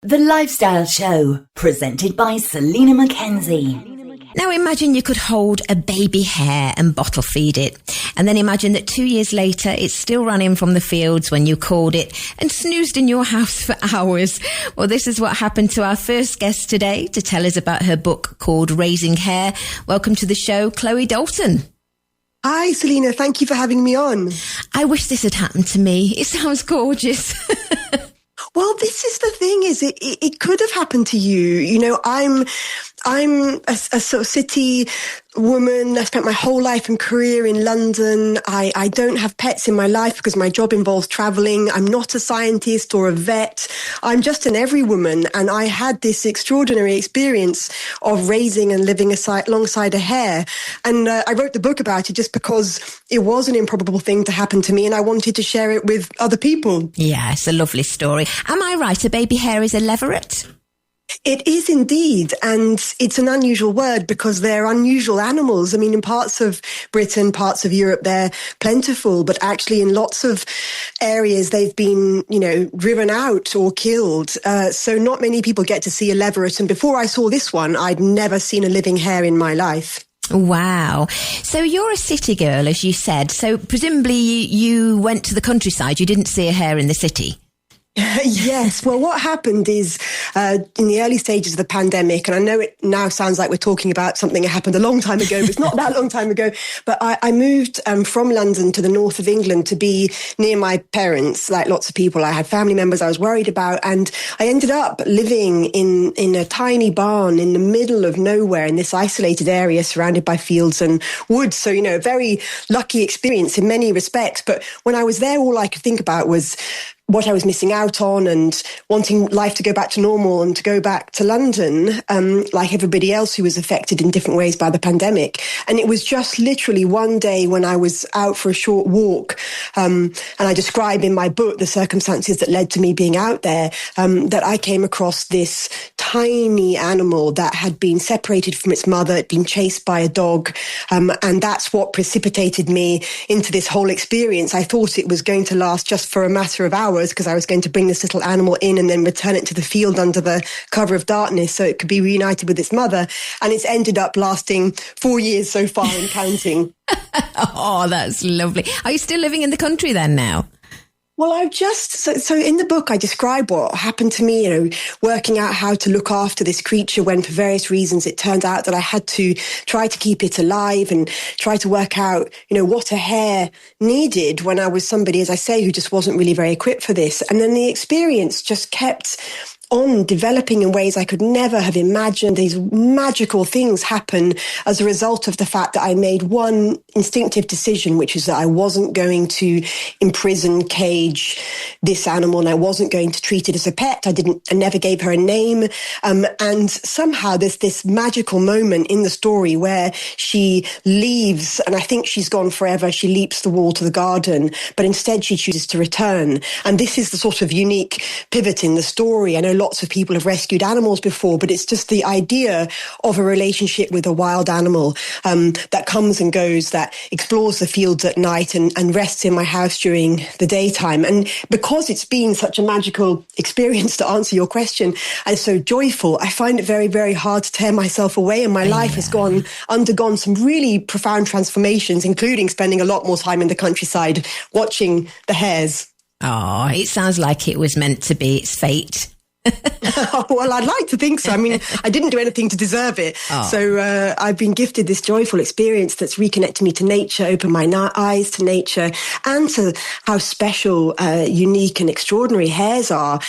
The Lifestyle Show, presented by Selina Mackenzie. Now imagine you could hold a baby hare and bottle feed it. And then imagine that 2 years later, it's still running from the fields when you called it and snoozed in your house for hours. Well, this is what happened to our first guest today to tell us about her book called Raising Hare. Welcome to the show, Chloe Dalton. Hi, Selina. Thank you for having me on. I wish this had happened to me. It sounds gorgeous. Well, this is the thing, is it could have happened to you. You know, I'm a sort of city woman. I spent my whole life and career in London. I don't have pets in my life because my job involves traveling. I'm not a scientist or a vet. I'm just an every woman. And I had this extraordinary experience of raising and living alongside a hare. And I wrote the book about it just because it was an improbable thing to happen to me. And I wanted to share it with other people. Yeah, it's a lovely story. Am I right? A baby hare is a leveret? It is indeed, and it's an unusual word because they're unusual animals. I mean, in parts of Britain, parts of Europe, they're plentiful, but actually in lots of areas they've been, driven out or killed. So not many people get to see a leveret. And before I saw this one, I'd never seen a living hare in my life. Wow. So you're a city girl, as you said. So presumably you went to the countryside. You didn't see a hare in the city. Yes. Well, what happened is in the early stages of the pandemic, and I know it now sounds like we're talking about something that happened a long time ago, but it's not that long time ago. But I moved from London to the north of England to be near my parents, like lots of people. I had family members I was worried about, and I ended up living in a tiny barn in the middle of nowhere in this isolated area surrounded by fields and woods. So, a very lucky experience in many respects. But when I was there, all I could think about was what I was missing out on and wanting life to go back to normal and to go back to London, like everybody else who was affected in different ways by the pandemic. And it was just literally one day when I was out for a short walk, and I describe in my book the circumstances that led to me being out there, that I came across this tiny animal that had been separated from its mother, had been chased by a dog, and that's what precipitated me into this whole experience. I thought it was going to last just for a matter of hours, because I was going to bring this little animal in and then return it to the field under the cover of darkness so it could be reunited with its mother. And it's ended up lasting 4 years so far and counting. Oh, that's lovely. Are you still living in the country then now? Well, so in the book, I describe what happened to me, working out how to look after this creature when for various reasons it turned out that I had to try to keep it alive and try to work out, what a hare needed when I was somebody, as I say, who just wasn't really very equipped for this. And then the experience just kept on developing in ways I could never have imagined. These magical things happen as a result of the fact that I made one instinctive decision, which is that I wasn't going to imprison, cage this animal, and I wasn't going to treat it as a pet. I never gave her a name. And somehow there's this magical moment in the story where she leaves, and I think she's gone forever. She leaps the wall to the garden, but instead she chooses to return. And this is the sort of unique pivot in the story. I know lots of people have rescued animals before, but it's just the idea of a relationship with a wild animal that comes and goes, that explores the fields at night and rests in my house during the daytime. And because it's been such a magical experience, to answer your question, and so joyful, I find it very, very hard to tear myself away. And my life has undergone some really profound transformations, including spending a lot more time in the countryside watching the hares. Oh, it sounds like it was meant to be. It's fate. Well, I'd like to think so. I mean, I didn't do anything to deserve it. Oh. So I've been gifted this joyful experience that's reconnected me to nature, opened my eyes to nature and to how special, unique and extraordinary hares are.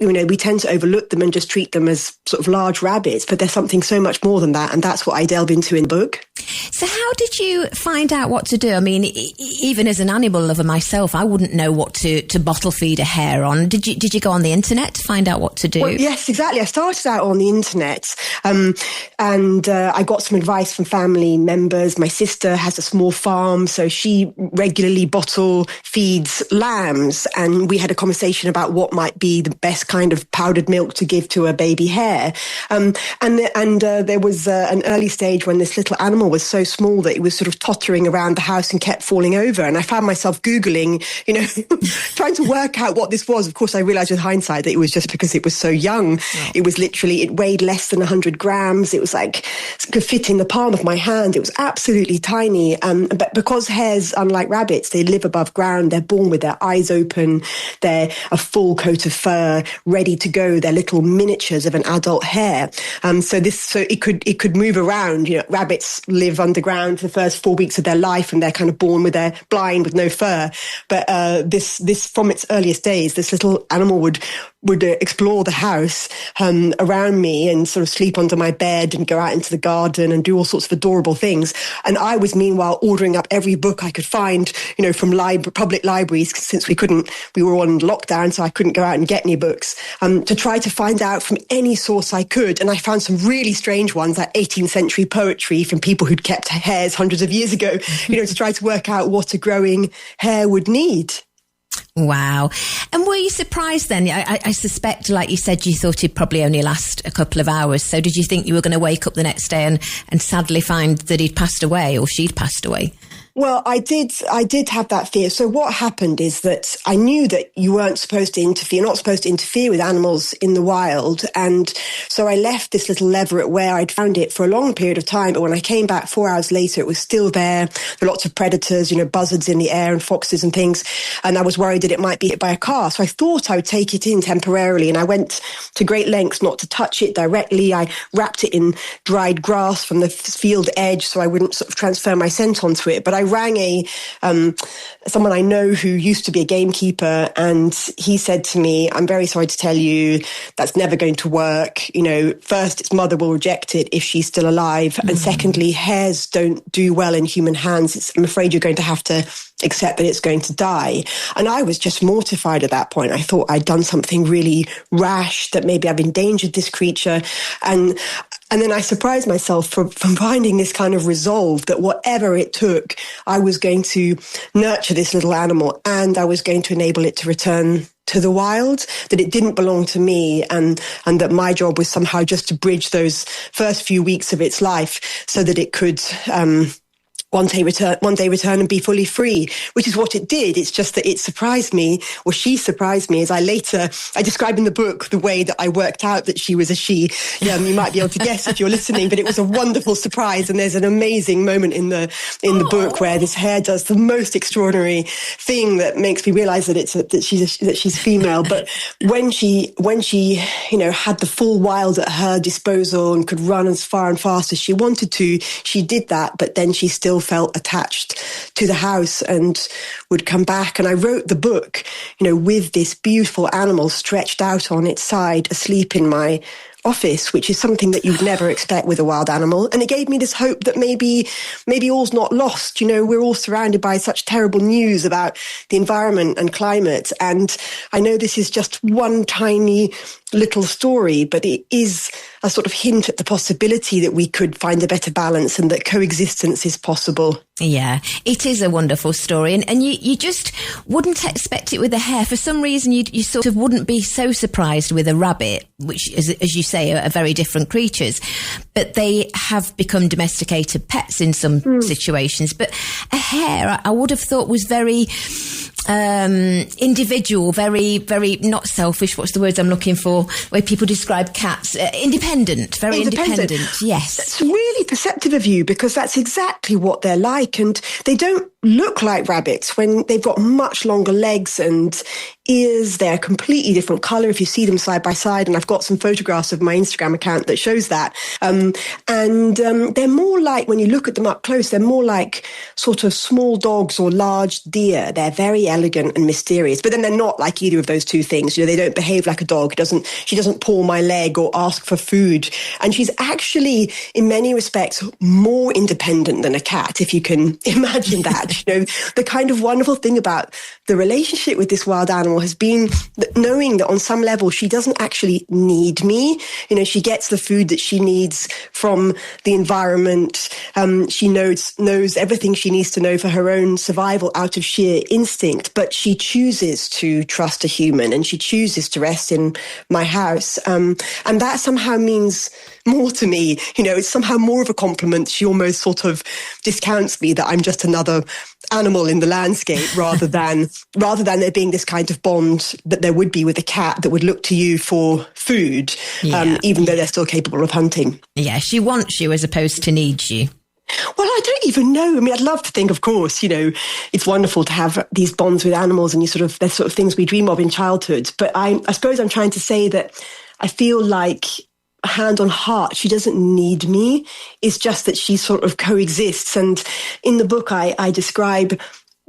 We tend to overlook them and just treat them as sort of large rabbits, but there's something so much more than that. And that's what I delve into in the book. So how did you find out what to do? I mean, even as an animal lover myself, I wouldn't know what to bottle feed a hare on. Did you go on the internet to find out what to do? Well, yes, exactly. I started out on the internet, and I got some advice from family members. My sister has a small farm, so she regularly bottle feeds lambs. And we had a conversation about what might be the best kind of powdered milk to give to a baby hare. There was an early stage when this little animal was so small that it was sort of tottering around the house and kept falling over. And I found myself Googling, trying to work out what this was. Of course, I realized with hindsight that it was just because it was so young. Oh. It weighed less than 100 grams. It was like, it could fit in the palm of my hand. It was absolutely tiny. But because hares, unlike rabbits, they live above ground. They're born with their eyes open. They're a full coat of fur, ready to go. They're little miniatures of an adult hare. So it could move around. Rabbits live underground for the first 4 weeks of their life, and they're kind of born with their blind with no fur. But this from its earliest days, this little animal would explore the house around me and sort of sleep under my bed and go out into the garden and do all sorts of adorable things. And I was meanwhile ordering up every book I could find, from public libraries, since we were all on lockdown, so I couldn't go out and get any books, to try to find out from any source I could. And I found some really strange ones, like 18th century poetry from people who'd kept hares hundreds of years ago, to try to work out what a growing hare would need. Wow. And were you surprised then? I suspect, like you said, you thought it'd probably only last a couple of hours. So did you think you were going to wake up the next day and sadly find that he'd passed away or she'd passed away? Well, I did have that fear. So what happened is that I knew that you're not supposed to interfere with animals in the wild. And so I left this little leveret where I'd found it for a long period of time. But when I came back 4 hours later, it was still there. There were lots of predators, buzzards in the air and foxes and things. And I was worried that it might be hit by a car. So I thought I would take it in temporarily. And I went to great lengths not to touch it directly. I wrapped it in dried grass from the field edge so I wouldn't sort of transfer my scent onto it. But I rang someone I know who used to be a gamekeeper, and he said to me, "I'm very sorry to tell you that's never going to work. First, its mother will reject it if she's still alive. Mm-hmm. And secondly, hares don't do well in human hands. I'm afraid you're going to have to accept that it's going to die." And I was just mortified at that point. I thought I'd done something really rash, that maybe I've endangered this creature. And then I surprised myself from finding this kind of resolve that whatever it took, I was going to nurture this little animal and I was going to enable it to return to the wild, that it didn't belong to me, and that my job was somehow just to bridge those first few weeks of its life so that it could one day return and be fully free, which is what it did. It's just that it surprised me, or she surprised me, as I describe in the book the way that I worked out that she was a she. You might be able to guess if you're listening, but it was a wonderful surprise. And there's an amazing moment in the book where this hare does the most extraordinary thing that makes me realize that she's female. But when she had the full wild at her disposal and could run as far and fast as she wanted to, she did that. But then she still felt attached to the house and would come back. And I wrote the book, with this beautiful animal stretched out on its side, asleep in my office, which is something that you'd never expect with a wild animal. And it gave me this hope that maybe all's not lost. We're all surrounded by such terrible news about the environment and climate. And I know this is just one tiny little story, but it is a sort of hint at the possibility that we could find a better balance and that coexistence is possible. Yeah, it is a wonderful story. And you just wouldn't expect it with a hare. For some reason, you sort of wouldn't be so surprised with a rabbit, which, as you say, are very different creatures. But they have become domesticated pets in some situations. But a hare, I would have thought, was very individual, very, very not selfish. What's the words I'm looking for? Where people describe cats, independent, very independent. Yes. That's really perceptive of you, because that's exactly what they're like. And they don't look like rabbits when they've got much longer legs and ears. They're a completely different colour if you see them side by side. And I've got some photographs of my Instagram account that shows that. They're more like, when you look at them up close, they're more like sort of small dogs or large deer. They're very elegant and mysterious, but then they're not like either of those two things. They don't behave like a dog. She doesn't paw my leg or ask for food. And she's actually, in many respects, more independent than a cat, if you can imagine that. The kind of wonderful thing about the relationship with this wild animal has been knowing that on some level she doesn't actually need me. She gets the food that she needs from the environment. She knows everything she needs to know for her own survival out of sheer instinct. instinct, but she chooses to trust a human and she chooses to rest in my house. And that somehow means more to me. You know, it's somehow more of a compliment. She almost sort of discounts me that I'm just another animal in the landscape rather than there being this kind of bond that there would be with a cat that would look to you for food, even though they're still capable of hunting. Yeah, she wants you as opposed to needs you. Well, I don't even know. I mean, I'd love to think, of course, you know, it's wonderful to have these bonds with animals and they're sort of things we dream of in childhood. But I suppose I'm trying to say that I feel like, hand on heart, she doesn't need me. It's just that she sort of coexists. And in the book, I describe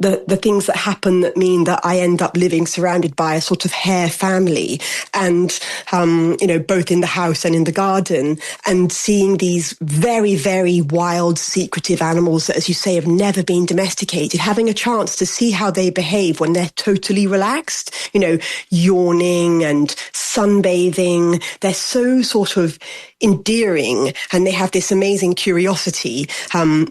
the things that happen that mean that I end up living surrounded by a sort of hare family and, you know, both in the house and in the garden, and seeing these very, very wild, secretive animals that, as you say, have never been domesticated, having a chance to see how they behave when they're totally relaxed, you know, yawning and sunbathing. They're so sort of endearing and they have this amazing curiosity,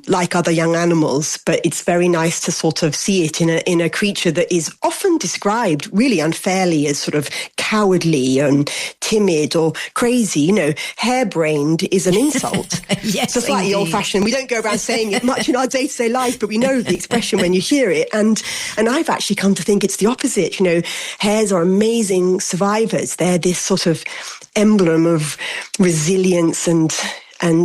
like other young animals, but it's very nice to sort of see it in a creature that is often described really unfairly as sort of cowardly and timid or crazy. You know, harebrained is an insult. Yes, so slightly old-fashioned. We don't go around saying it much in our day-to-day life, but we know the expression when you hear it. And I've actually come to think it's the opposite. You know, hares are amazing survivors. They're this sort of emblem of resilience and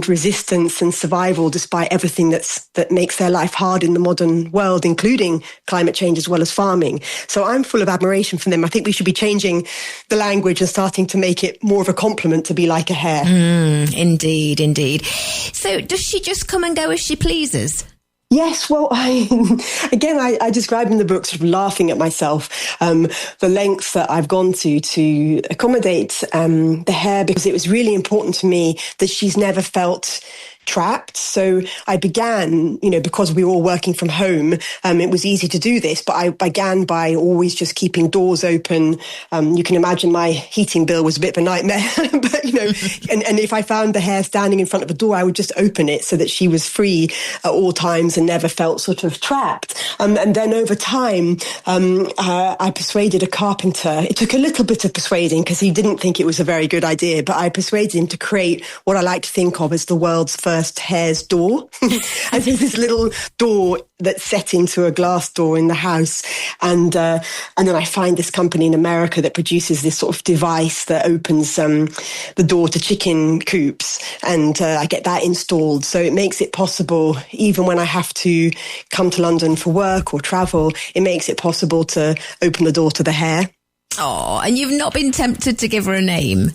resistance and survival despite everything that makes their life hard in the modern world, including climate change as well as farming. So I'm full of admiration for them. I think we should be changing the language and starting to make it more of a compliment to be like a hare. Indeed, indeed. So does she just come and go as she pleases? Yes, well, I describe in the book, sort of laughing at myself, the lengths that I've gone to accommodate the hare, because it was really important to me that she's never felt trapped. So I began, you know, because we were all working from home, it was easy to do this, but I began by always just keeping doors open. You can imagine my heating bill was a bit of a nightmare, but, you know, and if I found the hare standing in front of a door, I would just open it so that she was free at all times and never felt sort of trapped. And then over time, I persuaded a carpenter. It took a little bit of persuading because he didn't think it was a very good idea, but I persuaded him to create what I like to think of as the world's first hare's door. And there's this little door that's set into a glass door in the house. And then I find this company in America that produces this sort of device that opens the door to chicken coops. And I get that installed. So it makes it possible, even when I have to come to London for work or travel, it makes it possible to open the door to the hare. Oh, and you've not been tempted to give her a name?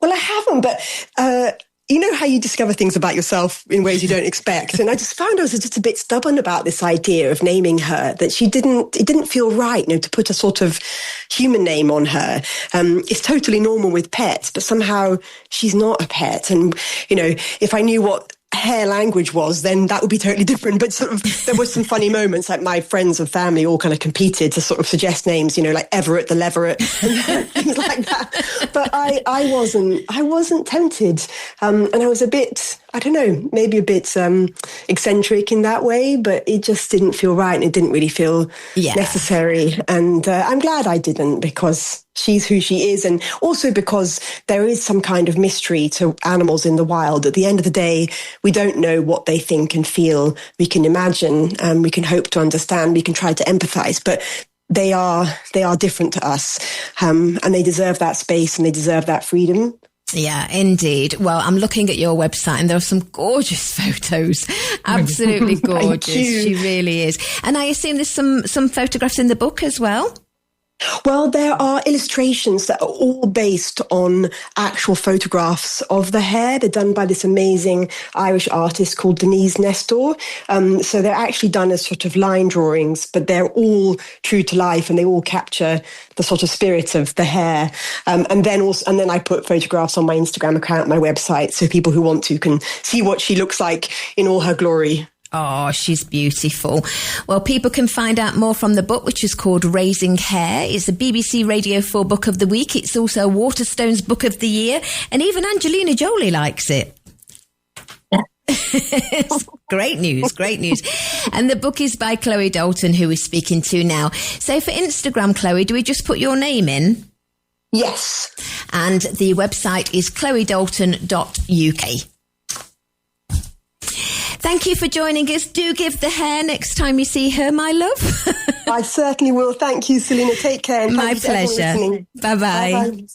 Well, I haven't, but you know how you discover things about yourself in ways you don't expect. And I just found I was just a bit stubborn about this idea of naming her, that it didn't feel right, you know, to put a sort of human name on her. It's totally normal with pets, but somehow she's not a pet. And, you know, if I knew what hare language was, then that would be totally different. But sort of, there were some funny moments, like my friends and family all kind of competed to sort of suggest names, you know, like Everett the Leveret and things like that. But I wasn't tempted. And I was a bit, I don't know, maybe a bit eccentric in that way, but it just didn't feel right and it didn't really feel necessary. And I'm glad I didn't, because she's who she is. And also because there is some kind of mystery to animals in the wild. At the end of the day, we don't know what they think and feel. We can imagine, we can hope to understand, we can try to empathize, but they are different to us. And they deserve that space and they deserve that freedom. Yeah, indeed. Well, I'm looking at your website and there are some gorgeous photos. Absolutely gorgeous. She really is. And I assume there's some photographs in the book as well? Well, there are illustrations that are all based on actual photographs of the hare. They're done by this amazing Irish artist called Denise Nestor. So they're actually done as sort of line drawings, but they're all true to life and they all capture the sort of spirit of the hare. And then I put photographs on my Instagram account, my website, so people who want to can see what she looks like in all her glory. Oh, she's beautiful. Well, people can find out more from the book, which is called Raising Hare. It's a BBC Radio 4 Book of the Week. It's also a Waterstones Book of the Year. And even Angelina Jolie likes it. Great news. And the book is by Chloe Dalton, who we're speaking to now. So for Instagram, Chloe, do we just put your name in? Yes. And the website is chloedalton.uk. Thank you for joining us. Do give the Hare next time you see her, my love. I certainly will. Thank you, Selina. Take care. And My pleasure. Bye-bye. Bye-bye.